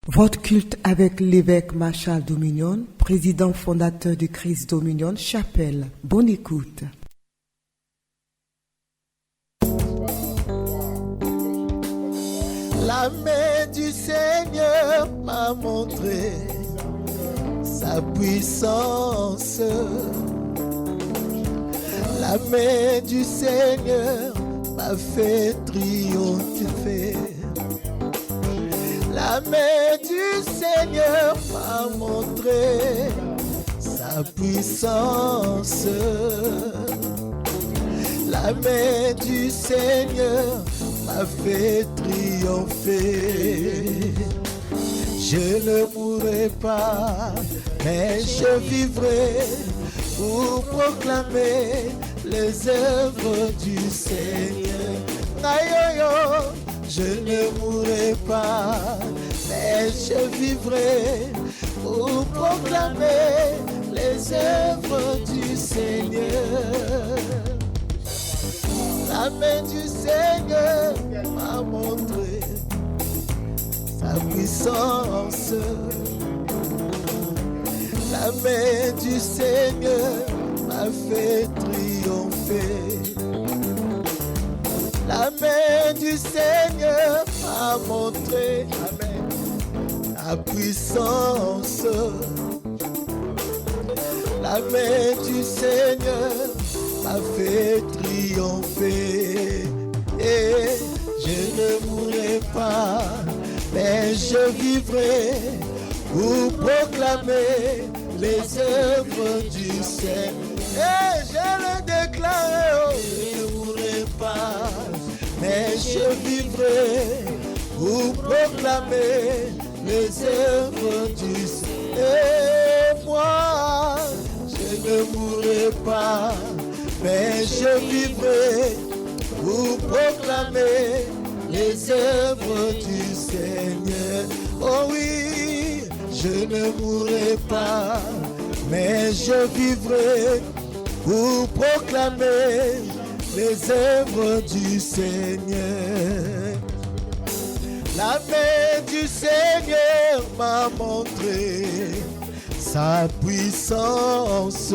Votre culte avec l'évêque Marshall Dominion, président fondateur du Christ Dominion Chapelle. Bonne écoute. La main du Seigneur m'a montré sa puissance. La main du Seigneur m'a fait triompher. La main du Seigneur m'a montré sa puissance. La main du Seigneur m'a fait triompher. Je ne mourrai pas, mais je vivrai pour proclamer les œuvres du Seigneur. Aïe, aïe, aïe. Je ne mourrai pas, mais je vivrai pour proclamer les œuvres du Seigneur. La main du Seigneur m'a montré sa puissance. La main du Seigneur m'a fait triompher. La main du Seigneur m'a montré, amen, la puissance. La main du Seigneur m'a fait triompher. Et je ne mourrai pas, mais je vivrai pour proclamer les œuvres du Seigneur. Et je le déclare, je ne mourrai pas, mais je vivrai pour proclamer les œuvres du Seigneur. Et moi, je ne mourrai pas, mais je vivrai pour proclamer les œuvres du Seigneur. Oh oui, je ne mourrai pas, mais je vivrai pour proclamer les œuvres du Seigneur. La main du Seigneur m'a montré sa puissance.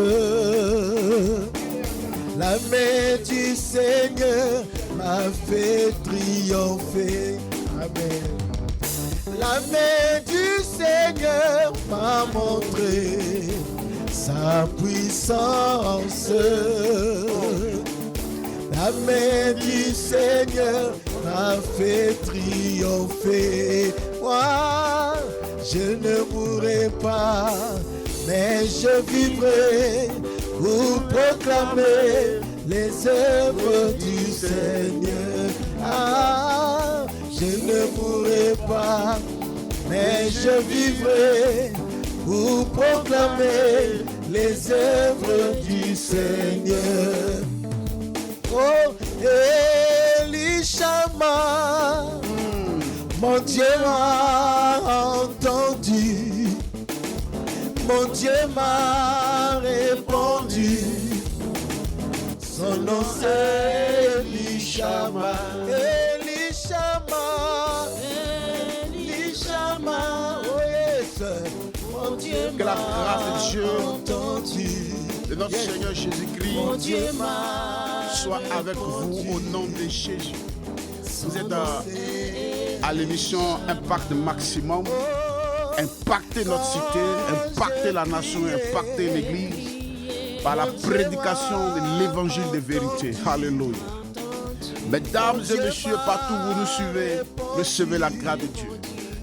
La main du Seigneur m'a fait triompher. Amen. La main du Seigneur m'a montré sa puissance. La main du Seigneur m'a fait triompher. Moi, je ne mourrai pas, mais je vivrai pour proclamer les œuvres du Seigneur. Ah, je ne mourrai pas, mais je vivrai pour proclamer les œuvres du Seigneur. Oh, Elishama, mon Dieu m'a entendu, mon Dieu m'a répondu. Son nom c'est Elishama, Elishama, Elishama. Oh yes, mon Dieu que la grâce de Dieu, entendu. de notre Seigneur Jésus-Christ, soit avec vous au nom de Jésus. Vous êtes à l'émission Impact Maximum. Impacter notre cité, impacter la nation, impacter l'église par la prédication de l'évangile de vérité. Alléluia. Mesdames et messieurs, partout où vous nous suivez, recevez la grâce de Dieu.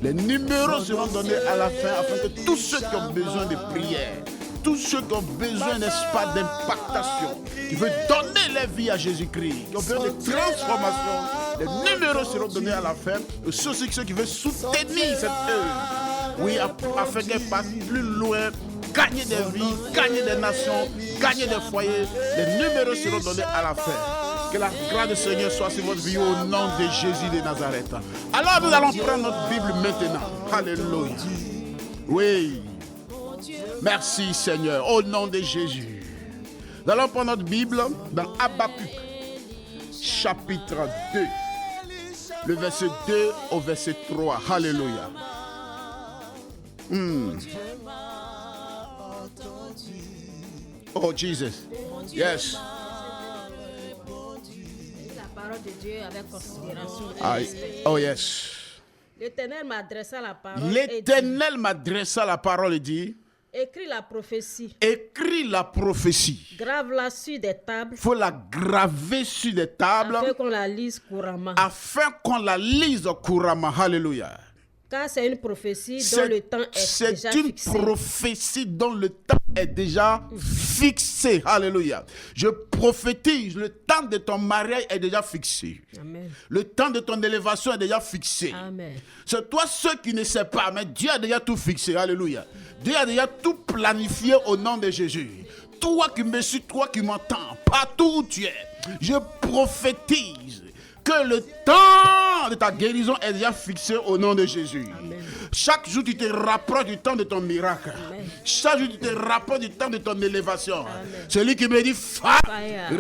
Les numéros seront donnés à la fin afin que tous ceux qui ont besoin de prière, tous ceux qui ont besoin, n'est-ce pas, d'impactation, qui veulent donner leur vie à Jésus-Christ, qui ont besoin de transformation, les numéros seront donnés à la fin. Et ceux qui veulent soutenir cette œuvre, oui, afin qu'elle passe plus loin, gagner des vies, gagner des nations, gagner des foyers, les numéros seront donnés à la fin. Que la grâce du Seigneur soit sur votre vie au nom de Jésus de Nazareth. Alors nous allons prendre notre Bible maintenant. Alléluia. Oui. Merci Seigneur, au nom de Jésus. Nous allons prendre notre Bible dans Habakkuk, chapitre 2, le verset 2 au verset 3. Alléluia. Oh, Jesus. Yes. La parole de Dieu avec considération et Ah, respect. oh, yes. L'Éternel m'adressa la parole et dit, L'Éternel m'adressa la parole et dit, écris la prophétie, écris la prophétie. grave-la sur des tables, Il faut la graver sur des tables afin qu'on la lise couramment. afin qu'on la lise couramment. Alléluia. Car c'est une prophétie dont le temps est déjà une fixé. prophétie dont le temps est déjà fixé. Alléluia. Je prophétise, le temps de ton mariage est déjà fixé. Amen. Le temps de ton élévation est déjà fixé. Amen. C'est toi ceux qui ne savent pas, mais Dieu a déjà tout fixé. Alléluia. Dieu a déjà tout planifié au nom de Jésus. Toi qui me suis, toi qui m'entends, partout où tu es, je prophétise que le temps de ta guérison est déjà fixé au nom de Jésus. Amen. Chaque jour, tu te rapproches du temps de ton miracle. Amen. Chaque jour, tu te rapproches du temps de ton élévation. Celui qui me dit, Fire,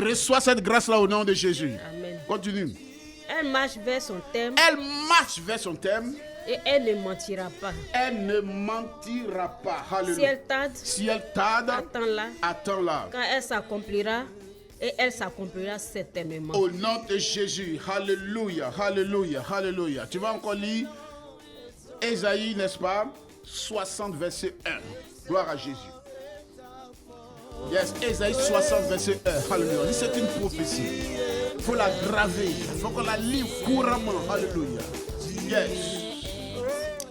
reçois cette grâce-là au nom de Jésus. Amen. Continue. Elle marche vers son thème Elle marche vers son thème. et elle ne mentira pas. Elle ne mentira pas. Si Alléluia. elle tarde, Si elle tarde, attends-la, attends-la. car elle s'accomplira et elle s'accomplira certainement. Au nom de Jésus. Alléluia. Alléluia. Alléluia. Tu vas encore lire Ésaïe, n'est-ce pas? 60, verset 1. Gloire à Jésus. Yes, Ésaïe 60, verset 1. Alléluia. C'est une prophétie. Il faut la graver. Il faut qu'on la lise couramment. Alléluia. Yes.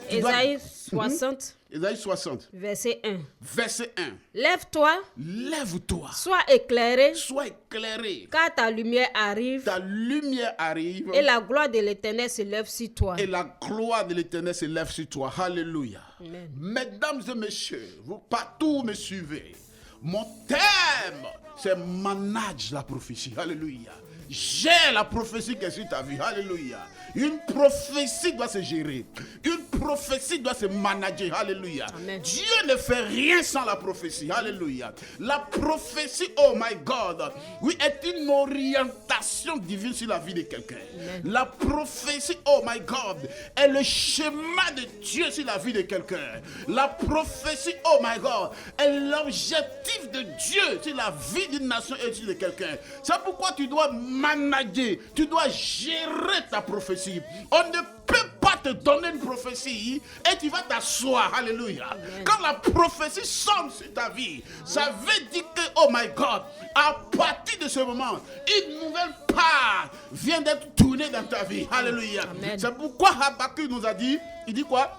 Ésaïe 60, Ésaïe 60, verset 1. verset 1. Lève-toi, Lève-toi. sois éclairé, Sois éclairé. car ta lumière arrive Ta lumière arrive. et la gloire de l'Éternel se lève sur toi. Et la gloire de l'Éternel se lève sur toi. Alléluia. Amen. Mesdames et messieurs, vous partout où me suivez, mon thème, c'est manage la prophétie. Alléluia. Gère la prophétie qui est sur ta vie. Alléluia. Une prophétie doit se gérer. Une prophétie doit se manager. Alléluia. Amen. Dieu ne fait rien sans la prophétie. Alléluia. La prophétie, oh my God, oui, est une orientation divine sur la vie de quelqu'un. Amen. La prophétie, oh my God, est le schéma de Dieu sur la vie de quelqu'un. La prophétie, oh my God, est l'objectif de Dieu sur la vie d'une nation et sur de quelqu'un. C'est pourquoi tu dois manager, tu dois gérer ta prophétie. On ne peut pas te donner une prophétie et tu vas t'asseoir. Alléluia. Quand la prophétie sonne sur ta vie, ça veut dire que, oh my God, à partir de ce moment, une nouvelle part vient d'être tournée dans ta vie. Alléluia. Amen. C'est pourquoi Habakkuk nous a dit, il dit quoi?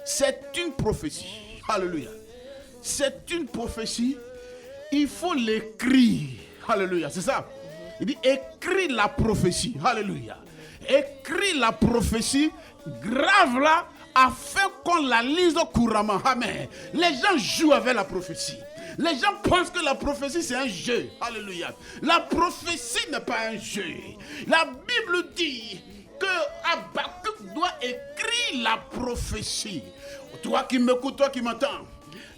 C'est une prophétie. Alléluia. C'est une prophétie. Il faut l'écrire. Alléluia. C'est ça. Il dit, écris la prophétie. Alléluia. Écris la prophétie, grave-la afin qu'on la lise couramment. Amen. Les gens jouent avec la prophétie. Les gens pensent que la prophétie c'est un jeu. Alléluia. La prophétie n'est pas un jeu. La Bible dit que Habakkuk doit écrire la prophétie. Toi qui m'écoutes, toi qui m'entends,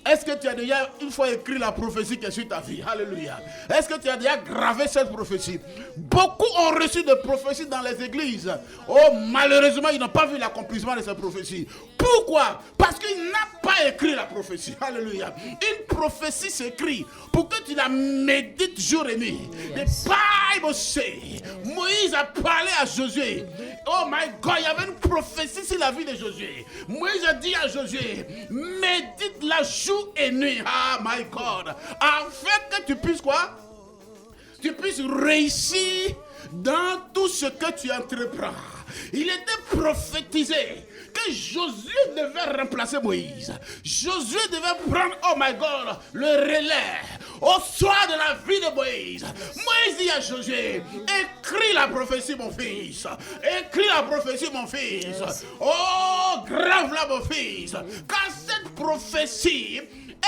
est-ce que tu as déjà une fois écrit la prophétie qui est sur ta vie? Alléluia. Est-ce que tu as déjà gravé cette prophétie? Beaucoup ont reçu des prophéties dans les églises. Oh, malheureusement, ils n'ont pas vu l'accomplissement de ces prophéties. Pourquoi? Parce qu'ils n'ont pas écrit la prophétie. Alléluia. Une prophétie s'écrit pour que tu la médites jour et nuit. Yes. The Bible say, Moïse a parlé à Josué. Oh my God, il y avait une prophétie sur la vie de Josué. Moïse a dit à Josué, médite la jour et nuit. Ah my God. Afin que tu puisses quoi? Tu puisses réussir dans tout ce que tu entreprends. Il était prophétisé que Josué devait remplacer Moïse. Josué devait prendre, oh my God, le relais au soir de la vie de Moïse. Moïse dit à Josué, écris la prophétie mon fils. Écris la prophétie mon fils. Oh, grave-la mon fils. Car cette prophétie,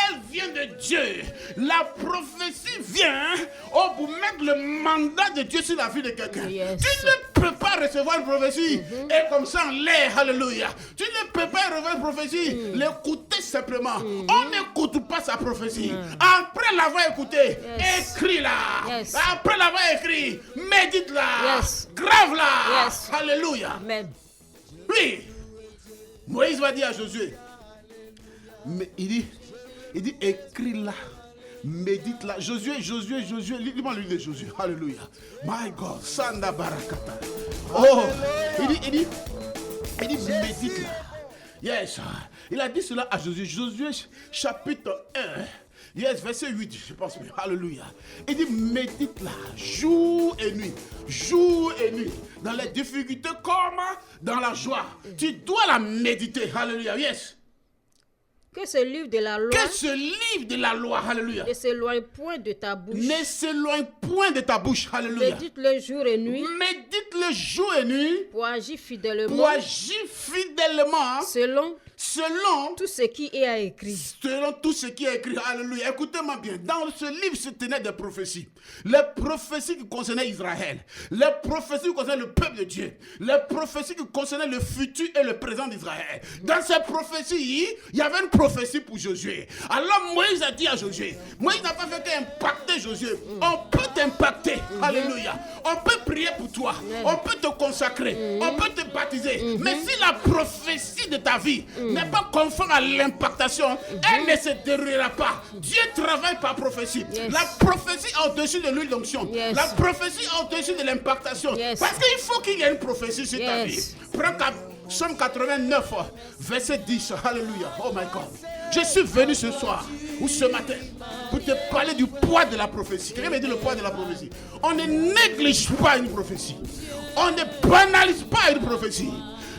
elle vient de Dieu. La prophétie vient pour mettre le mandat de Dieu sur la vie de quelqu'un. Yes. Tu ne peux pas recevoir une prophétie et comme ça en l'air, alléluia. Tu ne peux pas recevoir une prophétie, l'écouter simplement. On n'écoute pas sa prophétie. Après l'avoir écouté, Yes. écris-la. Yes. Après l'avoir écrit, médite-la. Yes. Grave-la. Yes. Alléluia. Amen. Oui. Moïse va dire à Josué, mais il dit écris-la, médite-la. Josué, lis-moi l'huile de Josué. Alléluia. My God, Sanda Barakata. Oh, il dit médite-la. Yes, il a dit cela à Josué. Josué chapitre 1. Yes, verset 8, je pense. Alléluia. Il dit médite-la jour et nuit. Jour et nuit. Dans les difficultés comme dans la joie. Tu dois la méditer. Alléluia. Yes. Que ce livre de la loi Que ce livre de la loi. Alléluia. ne s'éloigne point de ta bouche. Ne s'éloigne point de ta bouche. Alléluia. Médite-le jour et nuit Médite-le jour et nuit. pour agir fidèlement Pour agir fidèlement. Selon tout ce qui est écrit. Selon tout ce qui est écrit. Alléluia. Écoutez-moi bien. Dans ce livre se tenaient des prophéties. Les prophéties qui concernaient Israël. Les prophéties qui concernaient le peuple de Dieu. Les prophéties qui concernaient le futur et le présent d'Israël. Dans ces prophéties, il y avait une prophétie pour Josué. Alors Moïse a dit à Josué. Moïse n'a pas fait qu'impacter Josué. On peut t'impacter. Alléluia. On peut prier pour toi. On peut te consacrer. On peut te baptiser. Mais si la prophétie de ta vie n'est pas conforme à l'impactation, elle ne se déroulera pas. Dieu travaille par prophétie. La prophétie est au-dessus de l'huile d'onction. La prophétie est au-dessus de l'impactation. Parce qu'il faut qu'il y ait une prophétie sur ta vie. Prends Psaume 89, verset 10. Alléluia. Oh my God. Je suis venu ce soir ou ce matin pour te parler du poids de la prophétie. Quelqu'un me dit le poids de la prophétie. On ne néglige pas une prophétie. On ne banalise pas une prophétie.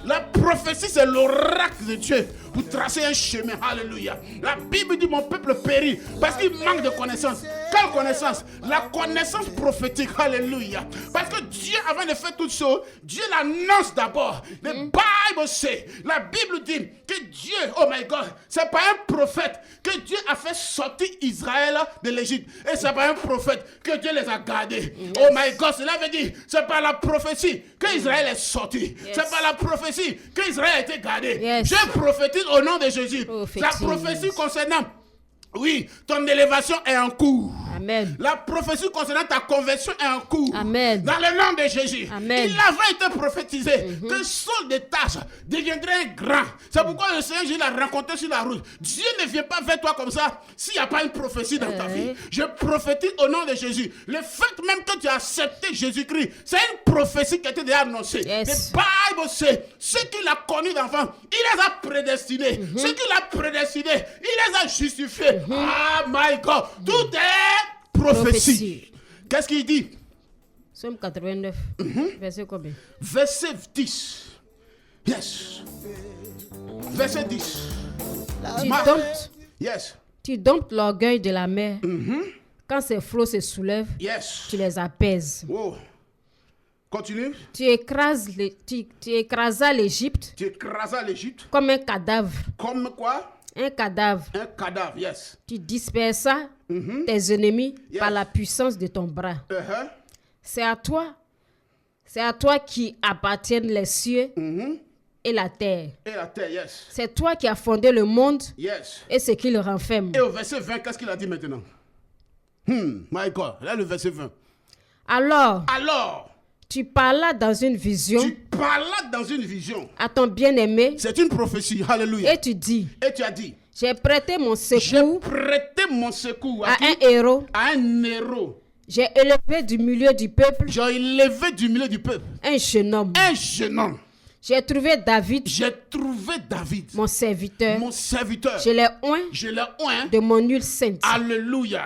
La prophétie, c'est l'oracle de Dieu pour tracer un chemin. Alléluia. La Bible dit mon peuple périt parce qu'il manque de connaissance. Quelle connaissance? La connaissance prophétique. Alléluia. Parce que Dieu, avant de faire toutes choses, Dieu l'annonce d'abord. Le Bible sait. La Bible dit que Dieu, oh my God, c'est pas un prophète que Dieu a fait sortir Israël de l'Égypte. Et c'est pas un prophète que Dieu les a gardés. Oh my God, cela veut dire c'est par la prophétie que Israël est sorti. C'est par la prophétie que Israël a été gardé. Je prophétise au nom de Jésus. La prophétie concernant, oui, ton élévation est en cours. Amen. La prophétie concernant ta conversion est en cours. Amen. Dans le nom de Jésus. Amen. Il avait été prophétisé que Saul de Tarse deviendrait un grand. C'est pourquoi le Seigneur Jésus l'a rencontré sur la route. Dieu ne vient pas vers toi comme ça s'il n'y a pas une prophétie dans ta vie. Je prophétise au nom de Jésus. Le fait même que tu as accepté Jésus-Christ, c'est une prophétie qui a été déjà annoncée. Le Bible sait, ceux qu'il a connus d'enfants, il les a prédestinés. Ceux qu'il a prédestinés, il les a justifiés. Ah my God, tout est prophétie. Qu'est-ce qu'il dit? Psaume 89, verset combien? Verset 10. Yes. Verset 10. Tu domptes l'orgueil de la mer. Quand ses flots se soulèvent, tu les apaises. Wow. Continue. Tu écrasas l'Égypte. Tu écrasas l'Égypte. Comme un cadavre. Comme quoi? Un cadavre. Un cadavre, yes. Tu dispersas tes ennemis par la puissance de ton bras. C'est à toi qui appartiennent les cieux et la terre. Et la terre, yes. C'est toi qui as fondé le monde et ce qui le renferme. Et au verset 20, qu'est-ce qu'il a dit maintenant? My God, là le verset 20. Alors, tu parlas dans une vision. À ton bien-aimé. C'est une prophétie. Alléluia. Et tu as dit. J'ai prêté mon secours. À un héros. J'ai élevé du milieu du peuple. Un jeune homme. J'ai trouvé David. Mon serviteur. Je l'ai oint de mon huile sainte. Alléluia.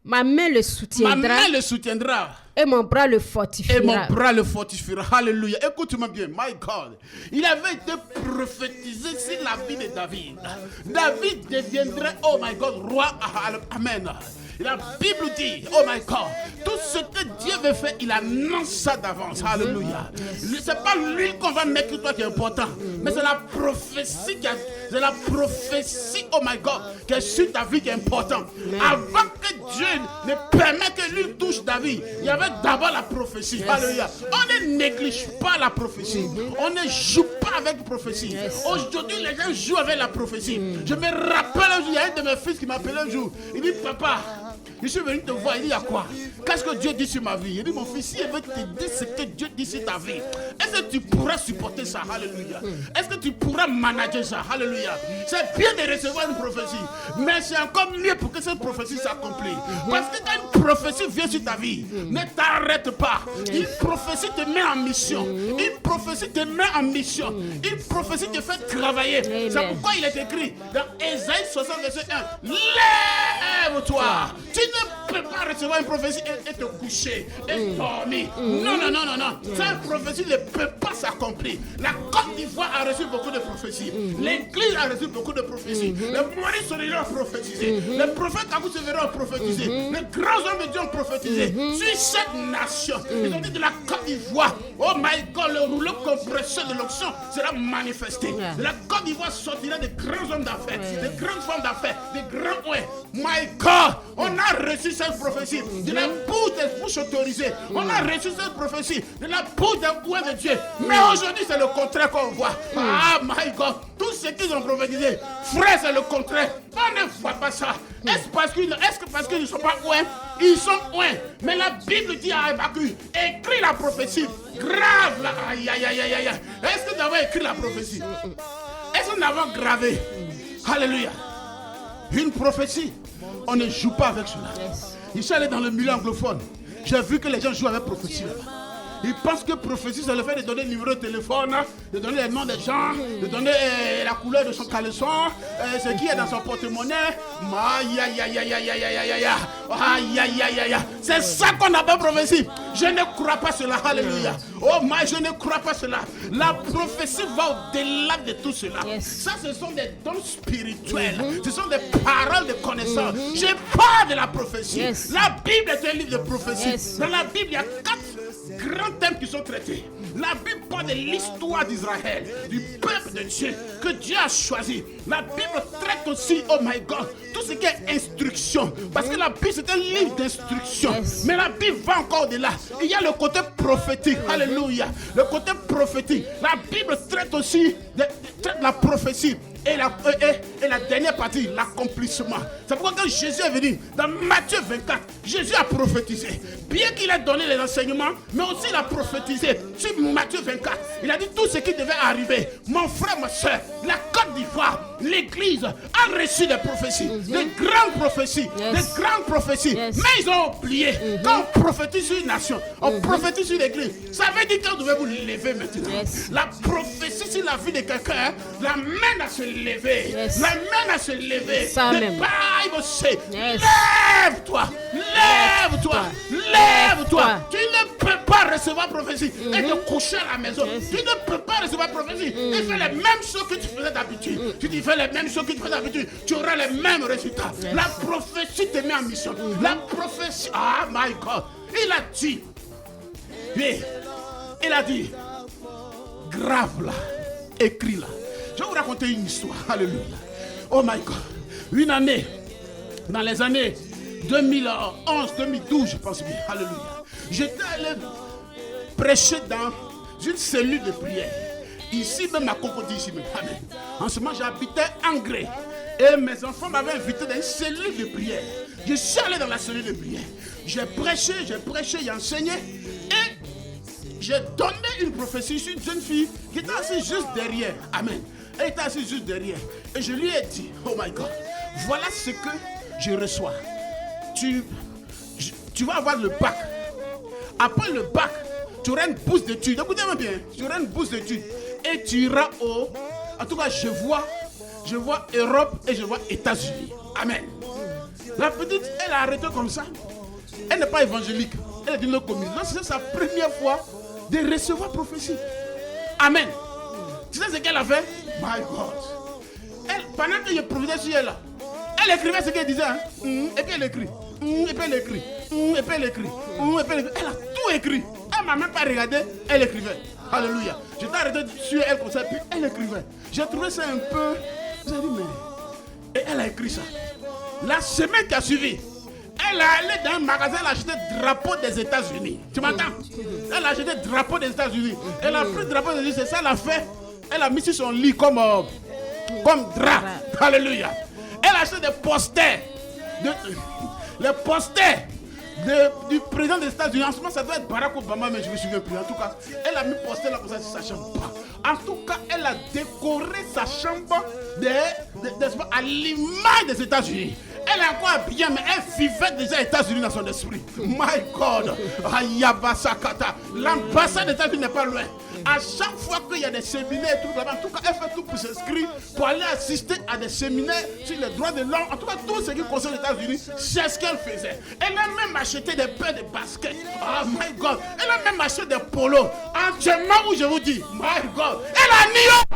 Ma main le soutiendra. Et mon bras le fortifiera. Alléluia. Écoute-moi bien. My God. Il avait été prophétisé sur la vie de David. David deviendrait, oh my God, roi. Amen. La Bible dit, oh my God, tout ce que Dieu veut faire, il annonce ça d'avance. Alléluia. C'est pas l'huile qu'on va mettre toi qui est important, mais c'est la prophétie oh my God, qui est sur ta vie qui est importante. Avant que Dieu ne permette que l'huile touche ta vie, il y avait d'abord la prophétie. Alléluia. On ne néglige pas la prophétie. On ne joue pas avec la prophétie. Aujourd'hui, les gens jouent avec la prophétie. Je me rappelle un jour, il y a un de mes fils qui m'appelait un jour. Il dit, papa, je suis venu te voir. Il dit, il y a quoi? Qu'est-ce que Dieu dit sur ma vie? Il dit, mon fils, si il veut te dire ce que Dieu dit sur ta vie, est-ce Est-ce que tu pourras supporter ça? Alléluia. Est-ce que tu pourras manager ça? Alléluia. C'est bien de recevoir une prophétie, mais c'est encore mieux pour que cette prophétie s'accomplisse. Parce que quand une prophétie vient sur ta vie, ne t'arrête pas. Une prophétie te met en mission. Une prophétie te met en mission. Une prophétie te fait travailler. C'est pourquoi il est écrit dans Ésaïe 60, verset 1. Lève-toi. Tu ne peux pas recevoir une prophétie et te coucher et dormir. Non. Cette prophétie ne peut pas s'accomplir. La Côte d'Ivoire a reçu beaucoup de prophéties. L'Église a reçu beaucoup de prophéties. Le Maurice Solidaire a prophétisé. Le prophète Abou Sévérin a prophétisé. Les grands hommes de Dieu ont prophétisé. Sur cette nation, ils ont dit de la Côte d'Ivoire, oh my God, le rouleau compresseur de l'onction sera manifesté. De la Côte d'Ivoire sortira des grands hommes d'affaires, des grandes femmes d'affaires, des grands ouais. My God, on a reçu cette prophétie de la bouche des bouches autorisées. On a reçu cette prophétie de la bouche des ouïes de Dieu. Mais aujourd'hui, c'est le contraire qu'on voit. Ah my God, tout ce qu'ils ont prophétisé, frère, c'est le contraire. On ne voit pas ça. Est-ce que parce qu'ils ne sont pas ouins? Ils sont ouins. Mais la Bible dit à Habakkuk, écris la prophétie. Grave là. Aïe. Est-ce que nous avons écrit la prophétie? Est-ce que nous avons gravé? Alléluia. Une prophétie, on ne joue pas avec cela. Je suis allé dans le milieu anglophone. J'ai vu que les gens jouent avec prophétie là-bas. Ils pensent que prophétie, c'est le fait de donner le numéro de téléphone, de donner les noms des gens, de donner la couleur de son caleçon, ce qui est dans son porte-monnaie. Aïe. C'est ça qu'on appelle prophétie. Je ne crois pas cela. Alléluia. Oh my, je ne crois pas cela. La prophétie va au-delà de tout cela. Ça, ce sont des dons spirituels. Ce sont des paroles de connaissance. Je parle de la prophétie. La Bible est un livre de prophétie. Dans la Bible, il y a 4 grands thèmes qui sont traités. La Bible parle de l'histoire d'Israël, du peuple de Dieu que Dieu a choisi. La Bible traite aussi, oh my God, tout ce qui est instruction. Parce que la Bible c'est un livre d'instruction. Mais la Bible va encore de là. Il y a le côté prophétique. Alléluia. Le côté prophétique. La Bible traite aussi de la prophétie. Et la dernière partie, l'accomplissement. C'est pourquoi quand Jésus est venu, dans Matthieu 24, Jésus a prophétisé. Bien qu'il ait donné les enseignements, mais aussi il a prophétisé. Sur Matthieu 24, il a dit tout ce qui devait arriver. Mon frère, ma soeur, la Côte d'Ivoire, l'Église a reçu des prophéties, des grandes prophéties, des grandes prophéties. Mais ils ont oublié. Quand on prophétise sur une nation, on prophétise sur l'Église. Ça veut dire que vous devez vous lever maintenant. La prophétie sur la vie de quelqu'un, la mène à se lever. La mène à se lever. The Bible says, lève-toi, lève-toi, lève-toi. Tu ne peux pas recevoir prophétie et te coucher à la maison. Tu ne peux pas recevoir prophétie et faire les mêmes choses que tu faisais d'habitude. Tu fais les mêmes choses que tu faisais d'habitude, tu auras les mêmes résultats. La prophétie te met en mission. La prophétie, ah my God, il a dit, grave là, écris là. Je vais vous raconter une histoire. Alléluia. Oh my God. Une année, dans les années 2011, 2012, je pense bien. Alléluia. J'étais allé prêcher dans une cellule de prière. Ici même à Cocody, ici même. Amen. En ce moment, j'habitais Angré. Et mes enfants m'avaient invité dans une cellule de prière. Je suis allé dans la cellule de prière. J'ai prêché, j'ai enseigné. Et j'ai donné une prophétie sur une jeune fille qui était assise juste derrière. Amen. Elle était assise juste derrière. Et je lui ai dit, oh my God, voilà ce que je reçois. Tu vas avoir le bac. Après le bac, tu auras une bourse d'études. Écoutez-moi bien. Tu auras une bourse d'études. Et tu iras en tout cas, je vois Europe et je vois États-Unis. Amen. La petite, elle a arrêté comme ça. Elle n'est pas évangélique. Elle est d'une autre commune. C'est sa première fois de recevoir prophétie. Amen. Tu sais ce qu'elle a fait? My God. Elle, pendant que je prophétisais sur elle, elle écrivait ce qu'elle disait. Et puis elle écrit. Et puis elle écrit. Et puis elle écrit. Et puis elle écrit. Elle a tout écrit. Elle m'a même pas regardé. Elle écrivait. Alléluia. J'étais arrêté sur elle comme ça. Puis elle écrivait. J'ai trouvé ça un peu. J'ai dit, mais. Et elle a écrit ça. La semaine qui a suivi, elle est allée dans un magasin, elle a acheté le drapeau des États-Unis. Tu m'entends? Elle a acheté le drapeau des États-Unis. Elle a pris le drapeau des États-Unis, c'est ça elle a fait. Elle a mis sur son lit comme drap. Alléluia. Elle a acheté des posters. Les posters du président des États-Unis. En ce moment, ça doit être Barack Obama, mais je me souviens plus. En tout cas, elle a mis posté là pour ça sur sa chambre. En tout cas, elle a décoré sa chambre à l'image des États-Unis. Elle est encore habillée, mais elle vivait déjà aux États-Unis dans son esprit. My God. L'ambassade des États-Unis n'est pas loin. À chaque fois qu'il y a des séminaires et tout là-bas, en tout cas, elle fait tout pour s'inscrire, pour aller assister à des séminaires sur les droits de l'homme. En tout cas, tout ce qui concerne les États-Unis, c'est ce qu'elle faisait. Elle a même acheté des paires de baskets. Oh my God. Elle a même acheté des polos. Entièrement où je vous dis, my God. Elle est à New York.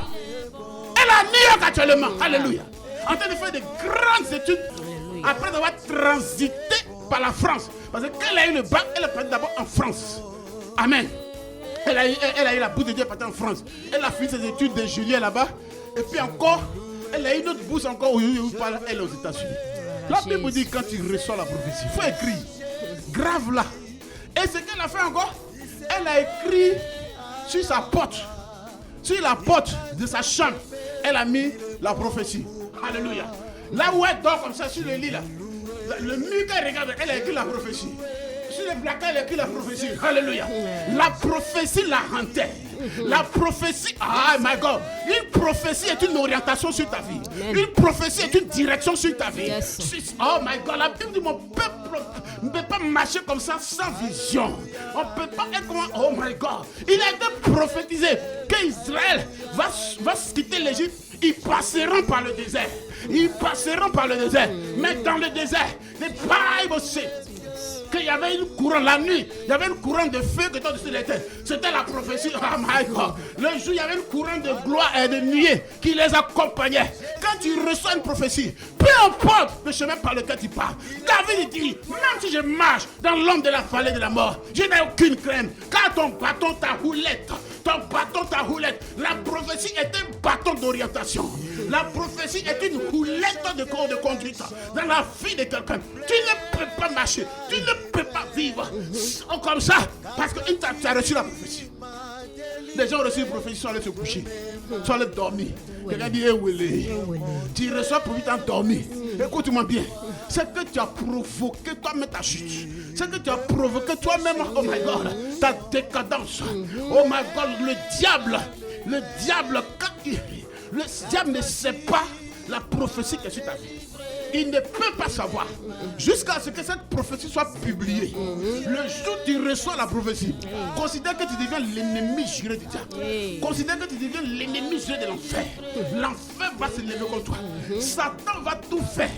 Elle est à New York actuellement. Alléluia. En train de faire de grandes études. Après avoir transité par la France. Parce que quand elle a eu le bac, elle est partie d'abord en France. Amen. Elle a eu la bourse de Dieu partie en France. Elle a fini ses études d'ingénieur là-bas. Et puis encore, elle a eu une autre bourse encore où elle est aux États-Unis. La Bible dit quand tu reçois la prophétie, il faut écrire. Grave là. Et ce qu'elle a fait encore, elle a écrit sur sa porte. Sur la porte de sa chambre, elle a mis la prophétie. Alléluia. Là où elle dort comme ça sur le lit là, le mur qu'elle regarde, elle a écrit la prophétie. Sur le placard, elle a écrit la prophétie. Alléluia. La prophétie la hantait. La prophétie, ah my God, une prophétie est une orientation sur ta vie. Une prophétie est une direction sur ta vie. Oh my God, la Bible dit mon peuple ne peut pas marcher comme ça sans vision. On ne peut pas être comme, oh my God. Il a été prophétisé qu'Israël va quitter l'Égypte. Ils passeront par le désert. Ils passeront par le désert. Mais dans le désert, les Bible sait qu'il y avait une couronne la nuit. Il y avait une couronne de feu qui était au-dessus de la tête. C'était la prophétie. Oh my God. Le jour, il y avait une couronne de gloire et de nuée qui les accompagnait. Quand tu reçois une prophétie, peu importe le chemin par lequel tu pars, David dit, même si je marche dans l'ombre de la vallée de la mort, je n'ai aucune crainte. Car ton bâton, ta houlette, la prophétie est un bâton d'orientation. La prophétie est une houlette de conduite dans la vie de quelqu'un. Tu ne peux pas marcher, tu ne peux pas vivre comme ça parce que tu as reçu la prophétie. Les gens ont reçu une prophétie, ils sont allés se coucher, ils sont allés dormir. Quelqu'un dit, tu reçois pour vite endormi. Écoute-moi bien. C'est que tu as provoqué toi-même ta chute. C'est que tu as provoqué toi-même, oh my God, ta décadence. Oh my God, le diable, le diable ne sait pas la prophétie qui est sur ta vie. Il ne peut pas savoir jusqu'à ce que cette prophétie soit publiée. Le jour où tu reçois la prophétie, considère que tu deviens l'ennemi juré du diable. Considère que tu deviens l'ennemi juré de l'enfer. L'enfer va se lever contre toi. Satan va tout faire.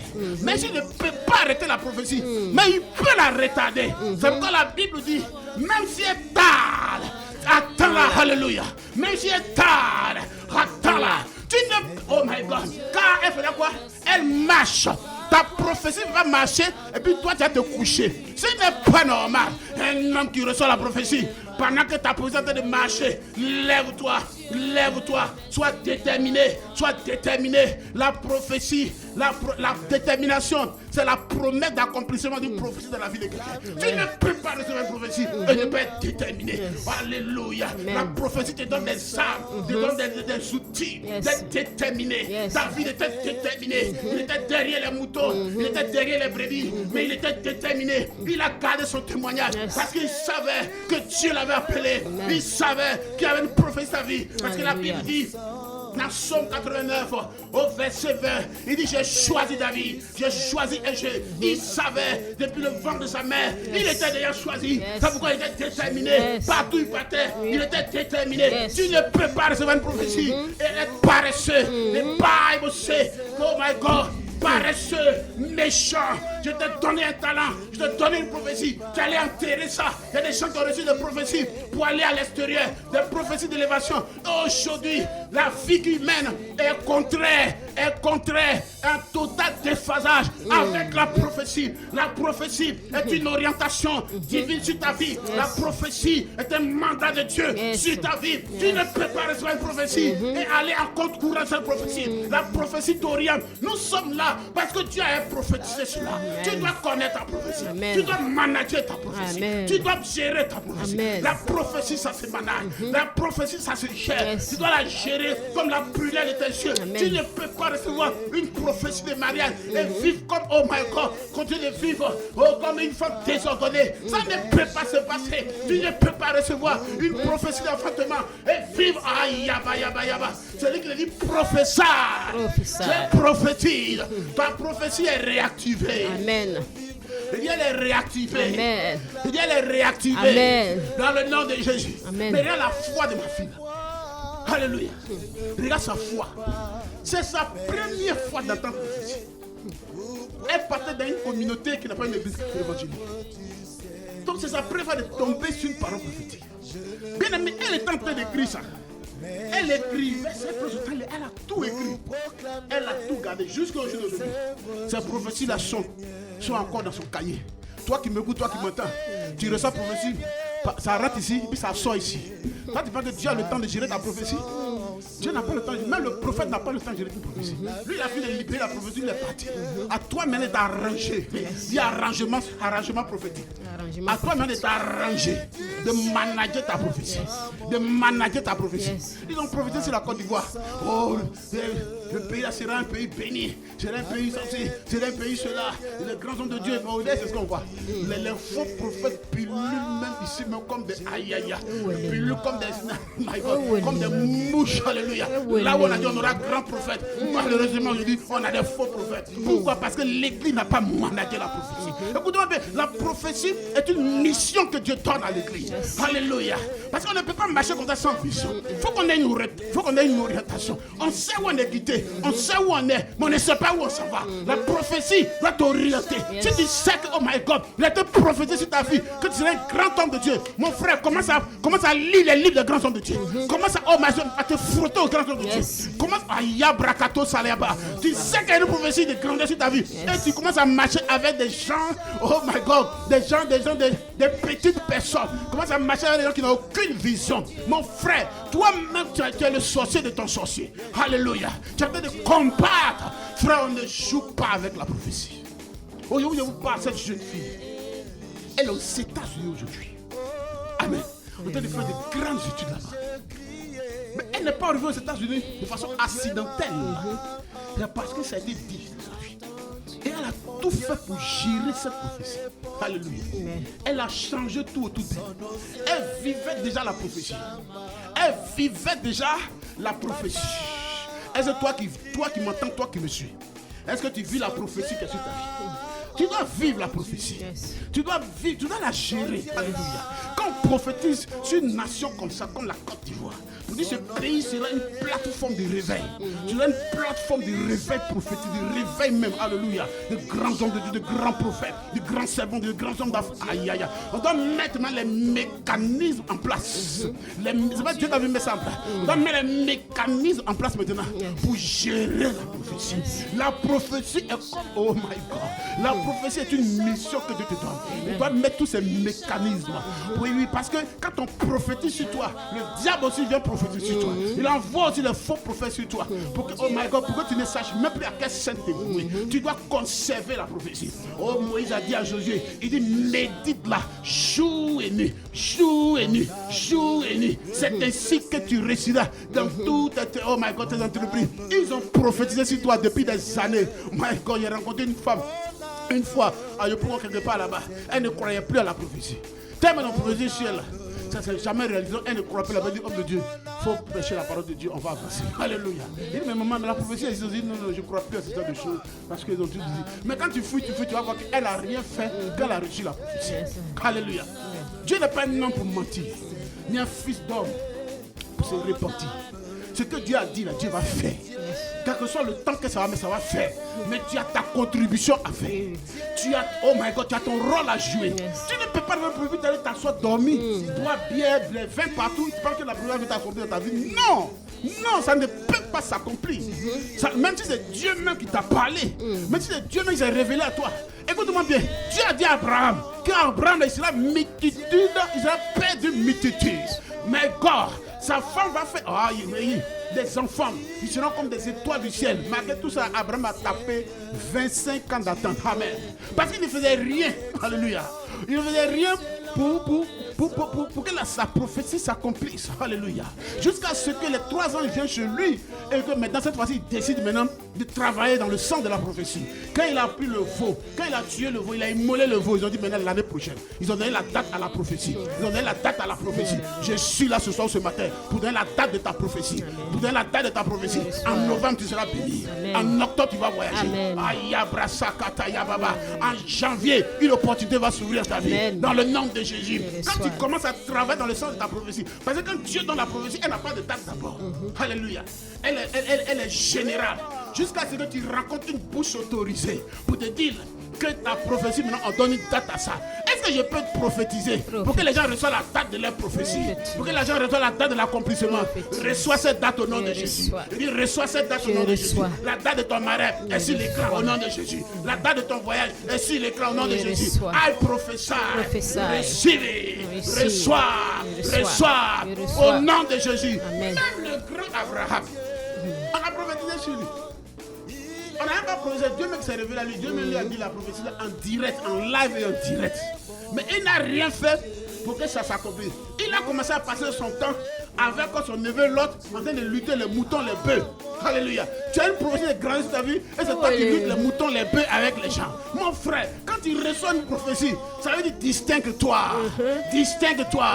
Mais il ne peut pas arrêter la prophétie. Mais il peut la retarder. C'est pourquoi la Bible dit, même si elle tarde, attends-la, alléluia. Même si elle tarde, attends-la. Tu ne... Oh my God. Car elle fait quoi? Elle marche. Ta prophétie va marcher et puis toi tu vas te coucher. Ce n'est pas normal. Un homme qui reçoit la prophétie, pendant que ta prophétie est en train de marcher, lève-toi, sois déterminé. La prophétie, la détermination, c'est la promesse d'accomplissement d'une prophétie dans la vie de quelqu'un. Tu ne peux pas recevoir une prophétie et ne pas être déterminé. Alléluia. La prophétie te donne des armes, te donne des outils, d'être déterminé. David était déterminé. Il était derrière les moutons, il était derrière les brebis, mais il était déterminé. Il a gardé son témoignage parce qu'il savait que Dieu l'avait appelé. Il savait qu'il y avait une prophétie à vie. Parce que la Bible dit, dans Psaume 89, au verset 20, il dit, j'ai choisi David, j'ai choisi Égée. Il savait, depuis le ventre de sa mère, il était déjà choisi. C'est pourquoi il était déterminé. Partout il partait, il était déterminé. Tu ne peux pas recevoir une prophétie et être paresseux. Les Bible sait, oh my God, paresseux, méchant. Je t'ai donné un talent, je t'ai donné une prophétie. Tu allais enterrer ça. Il y a des gens qui ont reçu des prophéties pour aller à l'extérieur, des prophéties d'élévation. Aujourd'hui, la vie qu'ils mènent est contraire, un total déphasage avec la prophétie. La prophétie est une orientation divine sur ta vie. La prophétie est un mandat de Dieu sur ta vie. Tu ne peux pas recevoir une prophétie et aller en contre courant cette prophétie. La prophétie t'oriente. Nous sommes là parce que Dieu a prophétisé cela. Tu dois connaître ta prophétie. Tu dois manager ta prophétie. Tu dois gérer ta prophétie. La prophétie, ça se manage. La prophétie, ça se gère. Tu dois la gérer comme la brûlure de tes yeux. Tu ne peux pas pas recevoir une prophétie de mariage et vivre comme, oh my God, continuer de vivre comme une femme désordonnée. Ça ne peut pas se passer. Tu ne peux pas recevoir une prophétie d'enfantement et vivre. Aïe, yaba, yaba, yaba. Celui qui le dit prophétie. Tu prophétise. Ta prophétie est réactivée. Amen. Il dit elle est réactivée. Amen. Il dit elle est réactivée. Amen. Dans le nom de Jésus. Amen. Mais regarde la foi de ma fille. Alléluia. Regarde sa foi. C'est sa première fois d'entendre prophétie. Elle partait dans une communauté qui n'a pas une église évangélique. Donc c'est sa première fois de tomber sur une parole prophétique. Bien aimé, elle est en train d'écrire ça. Elle écrivait, elle a tout écrit. Elle a tout gardé jusqu'au jour d'aujourd'hui. Ces prophéties-là sont encore dans son cahier. Toi qui m'écoutes, toi qui m'entends, tu reçois prophétie, ça rentre ici, puis ça sort ici. Quand tu penses que Dieu a le temps de gérer ta prophétie, Dieu n'a pas le temps, même le prophète n'a pas le temps de gérer une prophétie. Lui, il a fini de libérer la prophétie, il est parti. À toi maintenant d'arranger. Il y a arrangement prophétique. À toi maintenant de t'arranger, de manager ta prophétie. De manager ta prophétie. Ils ont prophétisé sur la Côte d'Ivoire. Oh, le pays là sera un pays béni. Sera un pays censé, sera un pays cela. Les grands hommes de Dieu, c'est ce qu'on voit. Les faux prophètes pullulent même ici, même comme des aïe aïe. Pullulent comme des mouches. Alléluia. Là où on a dit on aura grand prophète. Malheureusement aujourd'hui on a des faux prophètes. Pourquoi? Parce que l'église n'a pas managé la prophétie. Écoutez-moi bien, la prophétie est une mission que Dieu donne à l'église. Alléluia. Parce qu'on ne peut pas marcher comme ça sans vision. Il faut qu'on ait une orientation. On sait où on est guidé, on sait où on est, mais on ne sait pas où on s'en va. La prophétie doit t'orienter. Si tu sais que, oh my God, il a été prophétisé sur ta vie, que tu seras un grand homme de Dieu. Mon frère, commence à lire les livres des grands hommes de Dieu. Commence à te frotter aux grands hommes de Dieu. Commence à yabrakato saleba. Tu sais qu'il y a une prophétie de grandeur sur ta vie. Et tu commences à marcher avec des gens, oh my God, des petites personnes. Commence à marcher avec des gens qui n'ont aucune vision. Mon frère, toi-même, tu es le sorcier de ton sorcier. Alléluia. Tu es en train de combattre. Frère, on ne joue pas avec la prophétie. Aujourd'hui, je vous parle de cette jeune fille. Elle est aux États-Unis aujourd'hui. Amen. On est en train de faire de grandes études là-bas. Mais elle n'est pas arrivée aux États-Unis de façon accidentelle. C'est parce que ça a été dit dans sa vie. Et elle a tout fait pour gérer cette prophétie. Alléluia. Elle a changé tout autour d'elle. Elle vivait déjà la prophétie. Elle vivait déjà la prophétie. Est-ce que toi qui m'entends, toi qui me suis, est-ce que tu vis la prophétie qui est sur ta vie? Tu dois vivre la prophétie. Tu dois la gérer. Alléluia. Quand on prophétise sur une nation comme ça, comme la Côte d'Ivoire, pour dire que ce pays sera une plateforme de réveil. Tu as une plateforme de réveil prophétique, de réveil même. Alléluia. De grands hommes de Dieu, de grands prophètes, de grands servants, de grands hommes d'affaires. Aïe, aïe, aïe. On doit mettre les mécanismes en place. C'est pas Dieu qui a mis ça en place. On doit mettre les mécanismes en place maintenant pour gérer la prophétie. La prophétie est comme, oh my God. La prophétie est une mission que Dieu te donne. Tu dois mettre tous ces mécanismes. Oui, parce que quand on prophétise sur toi, le diable aussi vient prophétiser sur toi. Il envoie aussi les faux prophètes sur toi. Pour que, oh my God, pour que tu ne saches même plus à quel saint t'es voué. Tu dois conserver la prophétie. Oh, Moïse a dit à Josué, il dit médite-la jour et nuit, jour et nuit, jour et nuit. C'est ainsi que tu réussiras dans toutes tes, oh my God, tes entreprises. Ils ont prophétisé sur toi depuis des années. Oh my God, j'ai rencontré une femme. Une fois, à Yopougon, quelque part là-bas, elle ne croyait plus à la prophétie. Tellement on prophétisé sur elle. Ça ne s'est jamais réalisé. Elle ne croit plus. Elle a dit, homme de Dieu, il faut prêcher la parole de Dieu, on va avancer. Alléluia. Il dit, mais maman, la prophétie, ils ont dit, non, je ne crois plus à ce genre de choses. Parce qu'ils ont tout dit. Mais quand tu fouilles, tu vas voir qu'elle n'a rien fait, qu'elle a reçu la prophétie. Alléluia. Dieu n'est pas un homme pour mentir, ni un fils d'homme pour se repentir. Ce que Dieu a dit, là, Dieu va faire. Quel que soit le temps que ça va, mais ça va faire. Mais tu as ta contribution à faire. Tu as, oh my God, tu as ton rôle à jouer. Tu ne peux pas même prévu d'aller t'asseoir dormir. Toi, bien, les vins partout, tu penses que la prière va t'accomplir dans ta vie. Non! Non, ça ne peut pas s'accomplir. Même si c'est Dieu même qui t'a parlé, même si c'est Dieu même qui s'est révélé à toi. Écoute-moi bien, Dieu a dit à Abraham qu'Abraham il sera multitude, il sera père de multitude. Mais God, sa femme va faire des enfants, ils seront comme des étoiles du ciel. Malgré tout ça, Abraham a tapé 25 ans d'attente. Amen. Parce qu'il ne faisait rien. Alléluia. Il ne faisait rien pour que sa prophétie s'accomplisse. Alléluia. Jusqu'à ce que les 3 ans viennent chez lui et que maintenant, cette fois-ci, il décide maintenant de travailler dans le sang de la prophétie. Quand il a pris le veau, quand il a tué le veau, il a immolé le veau. Ils ont dit maintenant l'année prochaine. Ils ont donné la date à la prophétie. Ils ont donné la date à la prophétie. Je suis là ce soir, ce matin, pour donner la date de ta prophétie. Pour donner la date de ta prophétie. En novembre, tu seras béni. En octobre, tu vas voyager. En janvier, une opportunité va s'ouvrir ta vie. Dans le nom de Jésus. Quand tu commences à travailler dans le sens de ta prophétie, parce que quand Dieu donne la prophétie, elle n'a pas de date d'abord. Alléluia. Elle est générale. Jusqu'à ce que tu rencontres une bouche autorisée pour te dire que ta prophétie, maintenant, on donne une date à ça. Est-ce que je peux te prophétiser pour que les gens reçoivent la date de leur prophétie, pour que les gens reçoivent la date de l'accomplissement? Reçois cette date au nom de Jésus. Reçois cette date au nom de Jésus. La date de ton mariage est sur l'écran au nom de Jésus. La date de ton voyage est sur l'écran au nom de Jésus. I prophesy. Receive. Reçois. Au nom de Jésus. Même le grand Abraham, on a prophétisé sur lui. On n'a même pas prophétisé. Dieu même s'est révélé à lui. Dieu même lui a dit la prophétie en direct, en live et en direct. Mais il n'a rien fait pour que ça s'accomplisse. Il a commencé à passer son temps avec son neveu Lot en train de lutter les moutons, les bœufs. Alléluia. Tu as une prophétie de grandeur sur ta vie et c'est toi qui luttes les moutons, les bœufs avec les gens. Mon frère, quand tu reçois une prophétie, ça veut dire distingue-toi. Distingue-toi.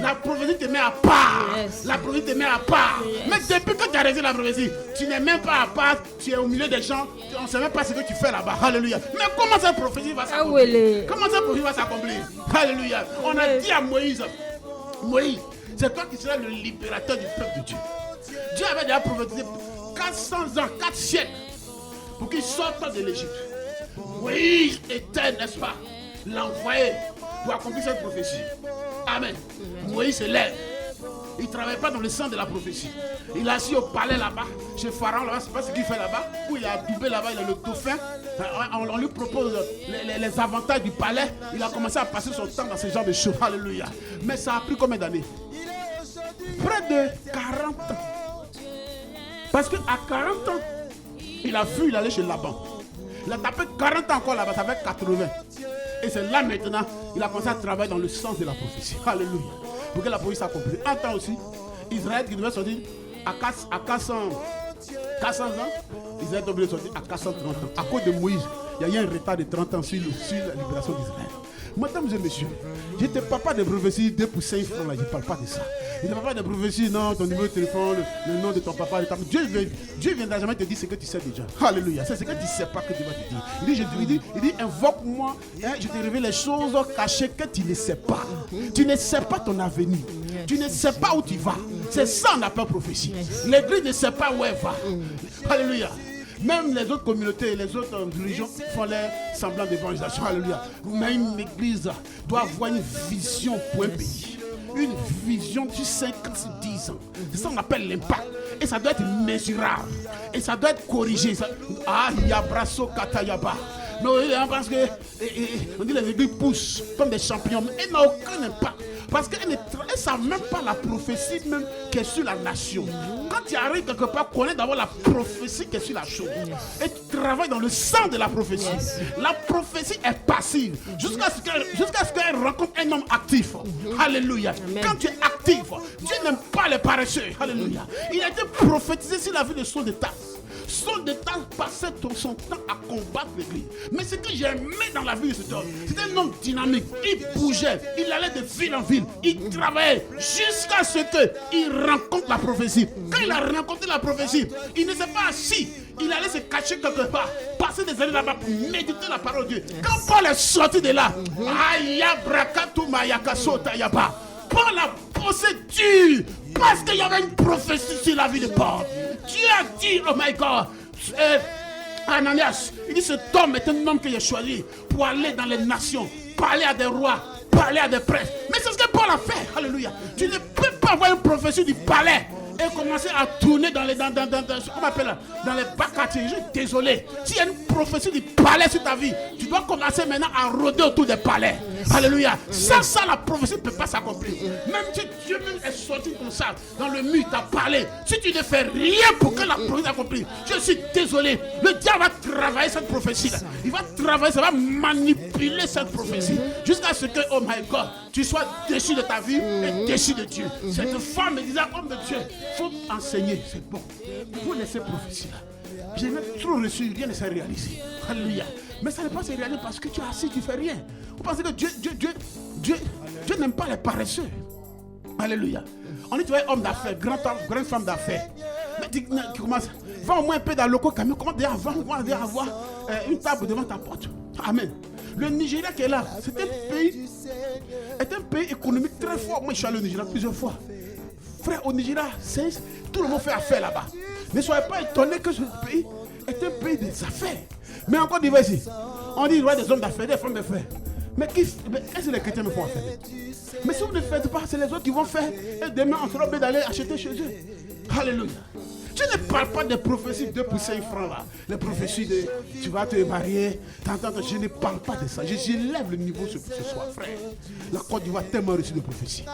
La prophétie te met à part. La prophétie te met à part. Mais depuis que tu as reçu la prophétie, tu n'es même pas à part. Tu es au milieu des gens. On ne sait même pas ce que tu fais là-bas. Alléluia. Mais comment cette prophétie va s'accomplir? Comment cette prophétie va s'accomplir? Alléluia. On a dit à Moïse, c'est toi qui seras le libérateur du peuple de Dieu. Dieu avait déjà prophétisé 400 ans, 4 siècles pour qu'il sorte de l'Égypte. Moïse était, n'est-ce pas, l'envoyé pour accomplir cette prophétie. Amen. Moïse se lève. Il ne travaille pas dans le sang de la prophétie. Il est assis au palais là-bas, chez Pharaon, là-bas, je ne sais pas ce qu'il fait là-bas, où il a adoubé là-bas, il a le dauphin. On lui propose les avantages du palais. Il a commencé à passer son temps dans ce genre de choses. Alléluia. Mais ça a pris combien d'années? Près de 40 ans. Parce qu'à 40 ans, il a fui, il allait chez Laban. Il a tapé 40 ans encore là-bas, ça fait 80. Et c'est là maintenant, il a commencé à travailler dans le sens de la prophétie. Alléluia. Pour que la prophétie s'accomplisse. En temps aussi, Israël qui devait sortir à 400 ans, Israël devait sortir à 430 ans. À cause de Moïse, il y a eu un retard de 30 ans sur la libération d'Israël. Mesdames et messieurs, je ne te parle pas de prophétie 2 pour 5 francs là, je ne parle pas de ça. Je ne parle pas de prophétie, non, ton numéro de téléphone, le nom de ton papa, Dieu viendra jamais te dire ce que tu sais déjà. Alléluia, c'est ce que tu ne sais pas que Dieu va te dire. Il dit, invoque-moi, je te révèle les choses cachées que tu ne sais pas. Tu ne sais pas ton avenir. Tu ne sais pas où tu vas. C'est ça on appelle prophétie. L'église ne sait pas où elle va. Alléluia. Même les autres communautés, les autres religions font leur semblant d'évangélisation. Alléluia. Mais une église doit avoir une vision pour un pays. Une vision sur 5 ans, 10 ans. C'est ça qu'on appelle l'impact. Et ça doit être mesurable. Et ça doit être corrigé. Ah, yabraso katayaba. Non, parce que on dit les églises poussent comme des champignons. Mais elles n'ont aucun impact. Parce qu'elles ne savent même pas la prophétie même qui est sur la nation. Quand tu arrives quelque part, connais d'abord la prophétie qui est sur la chose. Et tu travailles dans le sang de la prophétie. La prophétie est passive. Jusqu'à ce qu'elle rencontre un homme actif. Alléluia. Quand tu es actif, Dieu n'aime pas les paresseux. Alléluia. Il a été prophétisé sur la vie de Saul de Tarse. Saul de Tarse passait son temps à combattre l'église. Mais ce que j'ai aimé dans la vie de cet homme, c'était un homme dynamique. Il bougeait, il allait de ville en ville, il travaillait jusqu'à ce qu'il rencontre la prophétie. Quand il a rencontré la prophétie, il ne s'est pas assis. Il allait se cacher quelque part, passer des années là-bas pour méditer la parole de Dieu. Quand Paul est sorti de là, Paul a bossé dur parce qu'il y avait une prophétie sur la vie de Paul. Dieu a dit, oh my God, Ananias, il dit cet homme est un homme que j'ai choisi pour aller dans les nations, parler à des rois, parler à des princes. Mais c'est ce que Paul a fait. Alléluia. Tu ne peux pas avoir une prophétie du palais et commencer à tourner dans les bacs à tirer. Je suis désolé. S'il y a une prophétie du palais sur ta vie, tu dois commencer maintenant à rôder autour des palais. Alléluia. Sans ça, la prophétie ne peut pas s'accomplir. Même si Dieu même est sorti comme ça, dans le mur, t'a parlé. Si tu ne fais rien pour que la prophétie s'accomplisse, je suis désolé. Le diable va travailler cette prophétie-là. Il va travailler, ça va manipuler cette prophétie. Jusqu'à ce que, oh my God, tu sois déçu de ta vie et déçu de Dieu. Cette femme me disait, homme de Dieu, il faut enseigner, c'est bon. Il faut laisser prophétie là. J'ai même trop reçu, rien ne s'est réalisé. Alléluia. Mais ça n'est pas se réaliser parce que tu es assis, tu ne fais rien. Vous pensez que Dieu n'aime pas les paresseux. Alléluia. On dit, tu es homme d'affaires, grande femme d'affaires. Mais tu commences, va au moins un peu dans le local camion. Comment dire avoir une table devant ta porte. Amen. Le Nigeria qui est là, c'est un pays économique très fort. Moi, je suis allé au Nigeria plusieurs fois. Frère, au Nigeria, tout le monde fait affaire là-bas. Ne soyez pas étonnés que ce pays est un pays des affaires. Mais encore d'hiver ici, on dit qu'il y a des hommes d'affaires, des femmes d'affaires. Mais qu'est-ce que les chrétiens me font faire? Mais si vous ne faites pas, c'est les autres qui vont faire. Et demain, on sera obligé d'aller acheter chez eux. Alléluia. Je ne parle pas des prophéties 2 pour 5 francs là. Les prophéties de tu vas te marier. Je ne parle pas de ça. J'élève le niveau ce soir, frère. La Côte d'Ivoire a tellement reçu de prophéties.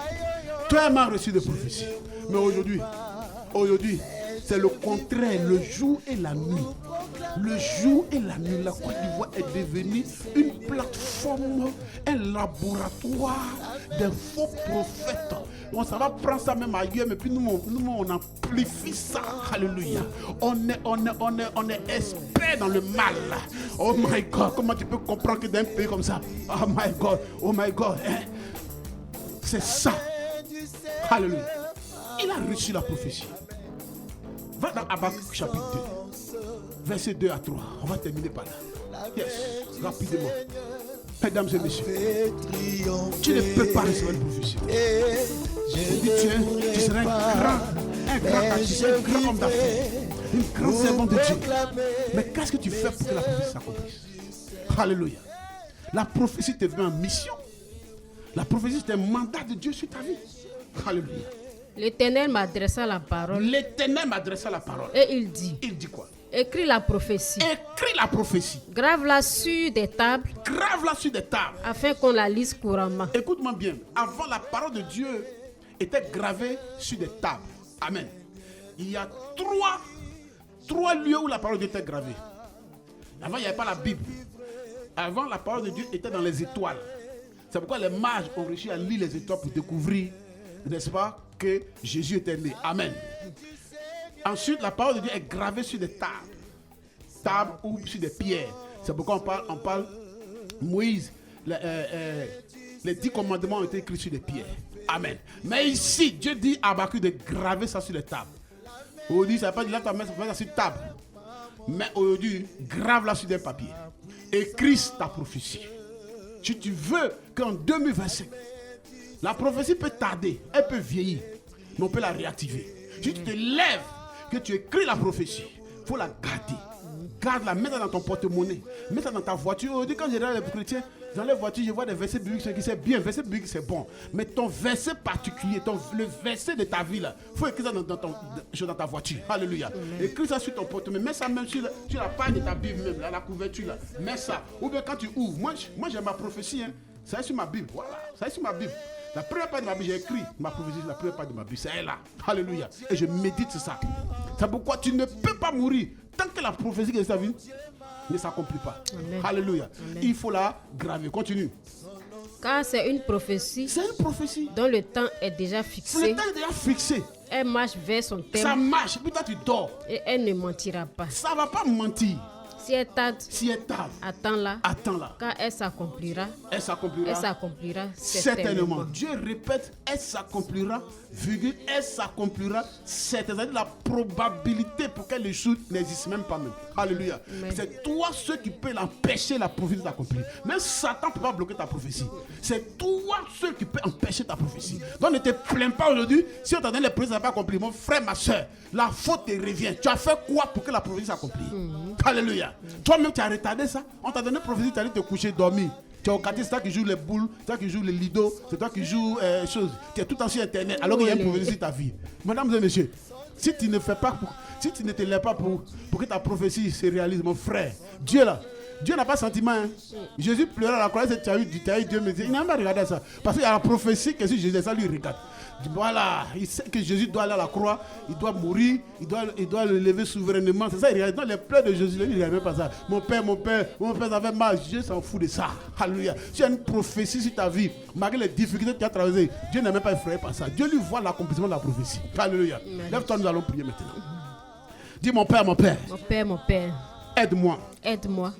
Tellement reçu de prophéties. Mais aujourd'hui, c'est le contraire, le jour et la nuit. Le jour et la nuit, la Côte d'Ivoire est devenue une plateforme, un laboratoire des faux prophètes. On ça va prendre ça même ailleurs, mais puis nous on amplifie ça. Alléluia. On est expert dans le mal. Oh my God, comment tu peux comprendre que d'un pays comme ça? Oh my God. C'est ça. Alléluia. Il a reçu la prophétie. Va dans Habakkuk chapitre 2, verset 2 à 3. On va terminer par là. Yes, rapidement. Mesdames et messieurs, tu ne peux pas recevoir une prophétie. Tu seras un grand homme d'affaires, une grande servante de Dieu. Mais qu'est-ce que tu fais pour que la prophétie s'accomplisse? Alléluia. La prophétie te vient en mission. La prophétie c'est un mandat de Dieu sur ta vie. Alléluia. L'Éternel m'adressa la parole. Et il dit. Il dit quoi? Écris la prophétie. Grave-la sur des tables. Afin qu'on la lise couramment. Écoute-moi bien. Avant, la parole de Dieu était gravée sur des tables. Amen. Il y a trois lieux où la parole de Dieu était gravée. Avant, il n'y avait pas la Bible. Avant, la parole de Dieu était dans les étoiles. C'est pourquoi les mages ont réussi à lire les étoiles pour découvrir, n'est-ce pas, que Jésus était né. Amen. Ensuite, la parole de Dieu est gravée sur des tables ou sur des pierres. C'est pourquoi on parle Moïse, les 10 commandements ont été écrits sur des pierres. Amen. Mais ici, Dieu dit à Habakkuk de graver ça sur les tables. Aujourd'hui, ça ne veut pas dire là, tu vas mettre ça sur table. Mais aujourd'hui, grave-la sur des papiers. Écris ta prophétie. Si tu veux qu'en 2025, la prophétie peut tarder, elle peut vieillir, mais on peut la réactiver. Si tu te lèves, que tu écris la prophétie, il faut la garder. Garde-la, mets-la dans ton porte-monnaie, mets-la dans ta voiture. Aujourd'hui, quand je regarde les chrétiens, dans les voitures, je vois des versets bibliques qui c'est bien, verset biblique c'est bon. Mais ton verset particulier, le verset de ta vie, il faut écrire ça dans ta voiture. Alléluia. Écris ça sur ton porte-monnaie, mets ça même sur la page de ta Bible, même, là, la couverture, là. Mets ça. Ou bien quand tu ouvres, moi j'ai ma prophétie, hein. Ça est sur ma Bible, voilà, ça est sur ma Bible. La première page de ma Bible, j'ai écrit ma prophétie, la première page de ma Bible, c'est là. Alléluia. Et je médite sur ça. C'est pourquoi tu ne peux pas mourir tant que la prophétie de ta vie ne s'accomplit pas. Amen. Alléluia. Amen. Il faut la graver. Continue. Car c'est une prophétie. C'est une prophétie dont le temps est déjà fixé. Le temps est déjà fixé. Elle marche vers son terme. Ça marche. Puis toi tu dors. Et elle ne mentira pas. Ça ne va pas mentir. Si elle tarde, attends-la. Car elle s'accomplira. Certainement. Dieu répète, elle s'accomplira, virgule, elle s'accomplira certainement. La probabilité pour qu'elle échoue n'existe même pas même. Alléluia. Amen. C'est toi ceux qui peut l'empêcher la prophétie d'accomplir. Même Satan ne peut pas bloquer ta prophétie. C'est toi ceux qui peut empêcher ta prophétie. Donc ne te plains pas aujourd'hui. Si on t'a donné les prophéties, ça n'a pas accompli. Mon frère, ma soeur, la faute te revient. Tu as fait quoi pour que la prophétie s'accomplisse? Alléluia. Toi-même, tu as retardé ça. On t'a donné une prophétie, tu allais te coucher, dormir. Tu as au quartier, c'est toi qui joues les boules, c'est toi qui joues les lidos, c'est toi qui joues choses. Tu es tout en sur Internet, alors qu'il y a une prophétie sur ta vie. Mesdames et messieurs, si tu ne fais pas, si tu ne te lèves pas pour que ta prophétie se réalise, mon frère, Dieu n'a pas sentiment. Hein. Jésus pleurait à la croix, tu as eu Dieu, mais il n'a pas regardé ça. Parce qu'il y a la prophétie que si Jésus, ça lui regarde. Voilà, il sait que Jésus doit aller à la croix, il doit mourir, il doit le lever souverainement. C'est ça, il regarde. Dans les pleurs de Jésus, il ne regarde même pas ça. Mon père, ça fait mal. Dieu s'en fout de ça. Alléluia. Si il y a une prophétie sur ta vie, malgré les difficultés que tu as traversées, Dieu n'est même pas effrayé par ça. Dieu lui voit l'accomplissement de la prophétie. Alléluia. Lève-toi, nous allons prier maintenant. Dis mon Père, mon Père. Mon Père, mon Père. Aide-moi. Aide-moi.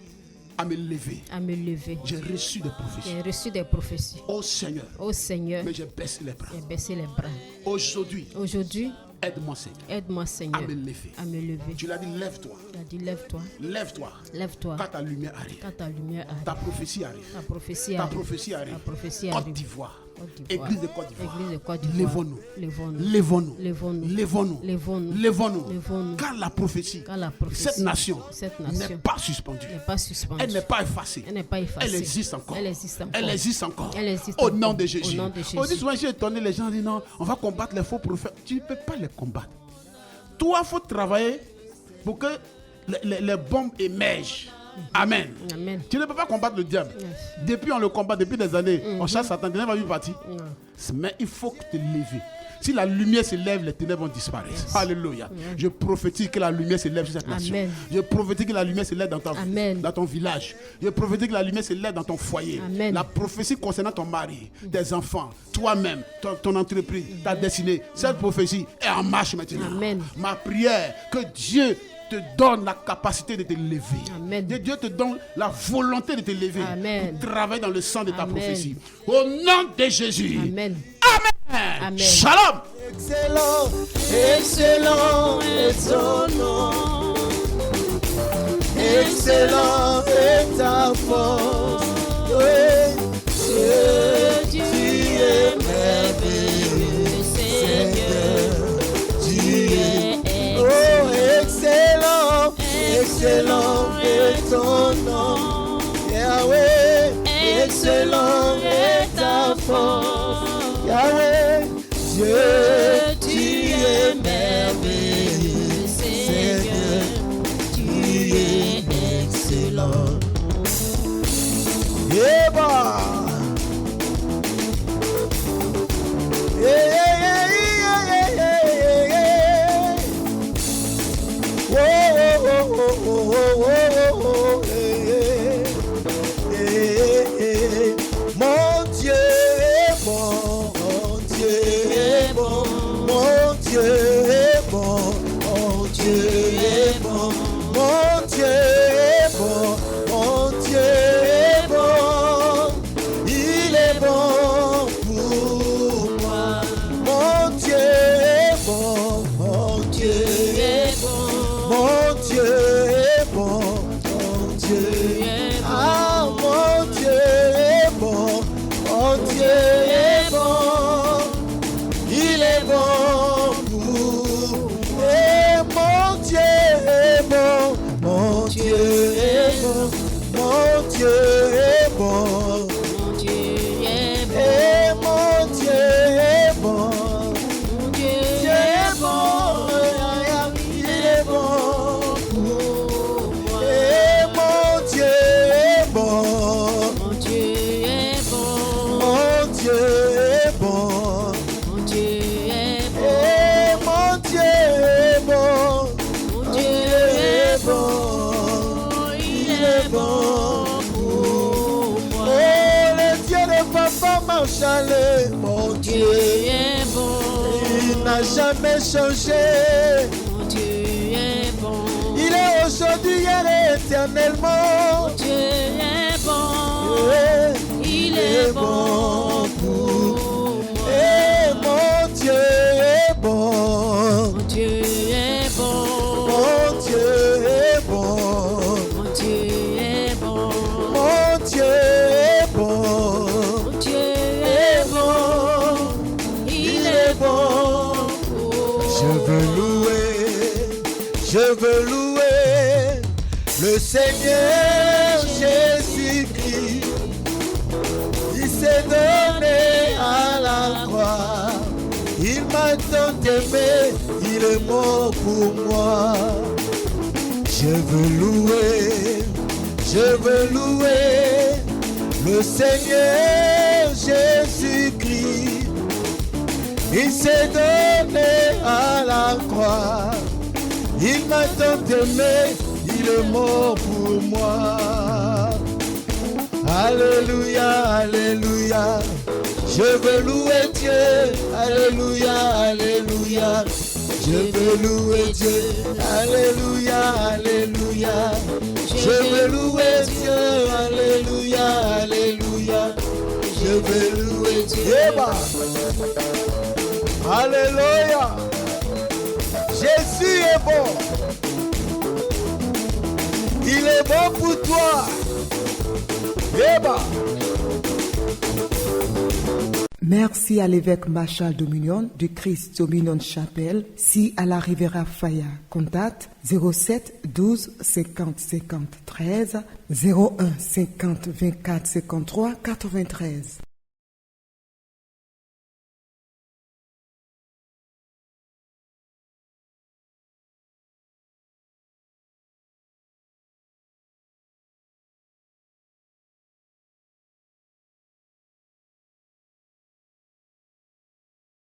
À me lever. À me lever. J'ai reçu des prophéties. J'ai reçu des prophéties. Oh Seigneur. Oh Seigneur. Mais j'ai baissé les bras. J'ai baissé les bras. Aujourd'hui. Aujourd'hui. Aide-moi Seigneur. Aide-moi Seigneur. À me lever. À me lever. Tu l'as dit, lève-toi. Tu l'as dit, lève-toi. Lève-toi. Lève-toi. Quand ta lumière arrive. Quand ta lumière arrive. Ta prophétie arrive. Ta prophétie ta arrive. prophétie arrive. Ta prophétie Côte arrive. d'Ivoire. d'Ivoire. Église de Côte d'Ivoire. Église de Côte d'Ivoire. Lèvons-nous. Lèvons-nous. Lèvons-nous. Lèvons-nous. Lèvons-nous. Lèvons-nous. Lèvons-nous. Lèvons-nous. Car la prophétie. Car la prophétie. Cette nation. Cette n'est pas suspendue. N'est pas suspendue. Elle n'est pas effacée. Elle n'est pas effacée. Elle existe encore. Elle existe encore. Elle existe encore. Elle existe Au encore. nom de Jésus. Au nom de Jésus. On dit souvent, j'ai étonné les gens disent non, on va combattre les faux prophètes. Tu ne peux pas les combattre. Toi, il faut travailler pour que les bombes émergent. Amen. Amen. Tu ne peux pas combattre le diable. Yes. Depuis on le combat, depuis des années, on chasse Satan, il n'est pas parti. Mais il faut te lever. Si la lumière se lève, les ténèbres vont disparaître. Yes. Alléluia. Yes. Je prophétise que la lumière se lève sur cette nation. Je prophétise que la lumière se lève dans ton village. Je prophétise que la lumière se lève dans ton foyer. Amen. La prophétie concernant ton mari, tes enfants, toi-même, ton entreprise, ta destinée. Cette prophétie est en marche maintenant. Amen. Ma prière, que Dieu te donne la capacité de te lever. Amen. Dieu te donne la volonté de te lever. Amen. Pour travailler dans le sang de ta prophétie. Au nom de Jésus. Amen. Amen. Amen. Shalom. Excellent, excellent est ton nom. Excellent est ta force. Oui, Dieu, tu es merveilleux, Seigneur. Tu es excellent, excellent est ton nom. Yahweh, excellent est ta force. Yahweh, Dieu, tu es merveilleux, Seigneur, tu es excellent. Yeah, bah. Yeah, yeah, yeah, yeah, yeah, yeah. Oh, oh, oh, oh, oh, oh, yeah, yeah, yeah. Mon Dieu est bon. Mon Dieu est bon, mon Dieu est bon, mon Dieu est bon, mon Dieu est bon, mon Dieu est bon, il est bon pour moi. Mon Dieu est bon, mon Dieu est bon, mon Dieu est bon, mon Dieu est bon. Ah, mon Dieu est bon, mon Dieu est bon. Il est bon pour et mon Dieu est bon, mon Dieu est bon, mon Dieu est bon, mon Dieu est bon, et mon Dieu est bon, mon Dieu est bon, il est bon pour moi, et mon Dieu est bon, mon Dieu est bon, mon Dieu est bon. Mon Dieu est bon, mon Dieu est bon, il est bon pour moi. Oh, le Dieu de papa Marshall, mon Dieu est bon, il n'a jamais changé. Mon Dieu est bon, il est aujourd'hui, hier et éternellement. Mon Dieu est bon, il est bon pour moi. Et mon Dieu est bon, mon Dieu est bon, mon Dieu est bon, mon Dieu est bon, mon Dieu est bon, mon Dieu est bon, il est bon. Je veux louer le Seigneur Jésus-Christ. Il s'est donné à la croix. Il m'a tant aimé, il est mort pour moi. Je veux louer le Seigneur Jésus-Christ. Il s'est donné à la croix. Il m'a tant aimé, il est mort pour moi. Alléluia, alléluia. Je veux louer Dieu, alléluia, alléluia. Je Je veux louer Dieu. Alléluia, alléluia. Je veux louer Dieu. Alléluia, alléluia. Je veux louer Dieu. Alléluia. Jésus est bon. Il est bon pour toi. Merci à l'évêque Marshall Dominion du Christ Dominion Chapelle, si à la Riviera Faya. Contact 07 12 50 50 13 01 50 24 53 93.